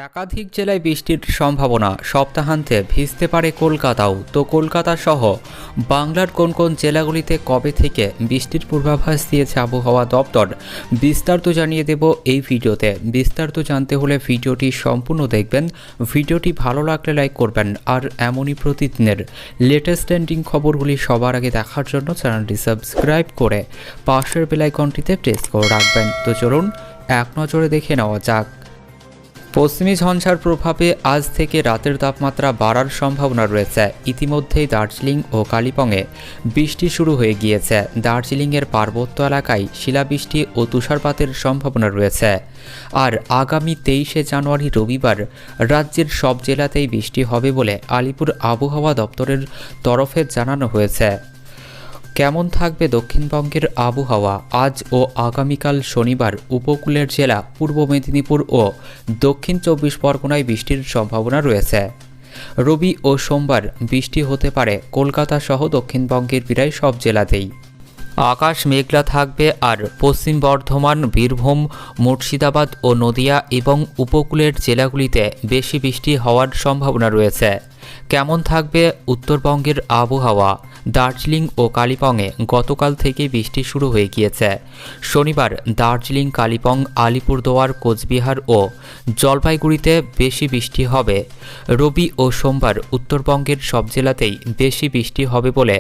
একাধিক জেলায় বৃষ্টির সম্ভাবনা। সপ্তাহান্তে ভিজতে পারে কলকাতাও। তো কলকাতা সহ বাংলার কোন কোন জেলাগুলিতে কবে থেকে বৃষ্টির পূর্বাভাস দিয়েছে আবহাওয়া দপ্তর, বিস্তারিত জানিয়ে দেব এই ভিডিওতে। বিস্তারিত জানতে হলে ভিডিওটি সম্পূর্ণ দেখবেন। ভিডিওটি ভালো লাগলে লাইক করবেন, আর এমনই প্রতিদিনের লেটেস্ট ট্রেন্ডিং খবরগুলি সবার আগে দেখার জন্য চ্যানেলটি সাবস্ক্রাইব করে পাশের বেল আইকনটিতে প্রেস করে রাখবেন। তো চলুন এক নজরে দেখে নেওয়া যাক। পশ্চিমী ঝঞ্ঝার প্রভাবে আজ থেকে রাতের তাপমাত্রা বাড়ার সম্ভাবনা রয়েছে। ইতিমধ্যেই দার্জিলিং ও কালিম্পংয়ে বৃষ্টি শুরু হয়ে গিয়েছে। দার্জিলিংয়ের পার্বত্য এলাকায় শিলাবৃষ্টি ও তুষারপাতের সম্ভাবনা রয়েছে। আর আগামী 23শে জানুয়ারি রবিবার রাজ্যের সব জেলাতেই বৃষ্টি হবে বলে আলিপুর আবহাওয়া দপ্তরের তরফে জানানো হয়েছে। কেমন থাকবে দক্ষিণবঙ্গের আবহাওয়া? আজ ও আগামীকাল শনিবার উপকূলের জেলা পূর্ব মেদিনীপুর ও দক্ষিণ 24 পরগনায় বৃষ্টির সম্ভাবনা রয়েছে। রবি ও সোমবার বৃষ্টি হতে পারে কলকাতা সহ দক্ষিণবঙ্গের প্রায় সব জেলাতেই। আকাশ মেঘলা থাকবে, আর পশ্চিম বর্ধমান, বীরভূম, মুর্শিদাবাদ ও নদিয়া এবং উপকূলের জেলাগুলিতে বেশি বৃষ্টি হওয়ার সম্ভাবনা রয়েছে। কেমন থাকবে উত্তরবঙ্গের আবহাওয়া? দার্জিলিং ও কালিম্পংয়ে গতকাল থেকেই বৃষ্টি শুরু হয়ে গিয়েছে। শনিবার দার্জিলিং, কালিম্পং, আলিপুরদুয়ার, কোচবিহার ও জলপাইগুড়িতে বেশি বৃষ্টি হবে। রবি ও সোমবার উত্তরবঙ্গের সব জেলাতেই বেশি বৃষ্টি হবে বলে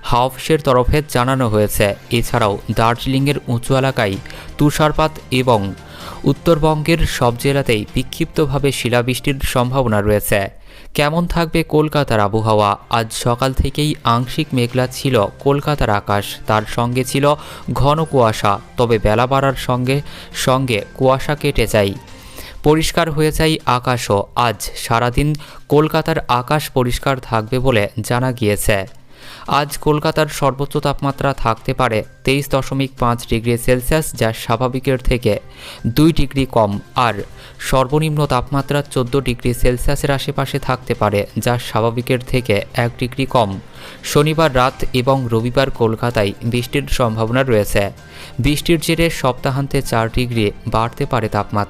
হাওয়া তরফে জানানো হয়েছে। এছাড়াও দার্জিলিংয়ের উঁচু এলাকায় তুষারপাত এবং উত্তরবঙ্গের সব জেলাতেই বিক্ষিপ্তভাবে শিলাবৃষ্টির সম্ভাবনা রয়েছে। কেমন থাকবে কলকাতার আবহাওয়া? আজ সকাল থেকেই আংশিক মেঘলা ছিল কলকাতার আকাশ, তার সঙ্গে ছিল ঘন কুয়াশা। তবে বেলা বাড়ার সঙ্গে সঙ্গে কুয়াশা কেটে যায়, পরিষ্কার হয়ে যায় আকাশও। আজ সারাদিন কলকাতার আকাশ পরিষ্কার থাকবে বলে জানা গিয়েছে। আজ কলকাতার সর্বোচ্চ তাপমাত্রা থাকতে পারে 23.5 ডিগ্রি সেলসিয়াস, যা স্বাভাবিকের থেকে 2 ডিগ্রি কম। আর সর্বনিম্ন তাপমাত্রা 14 ডিগ্রি সেলসিয়াসের আশেপাশে থাকতে পারে, যা স্বাভাবিকের থেকে 1 ডিগ্রি কম। শনিবার রাত এবং রবিবার কলকাতায় বৃষ্টির সম্ভাবনা রয়েছে। বৃষ্টির জেরে সপ্তাহান্তে 4 ডিগ্রি বাড়তে পারে তাপমাত্রা।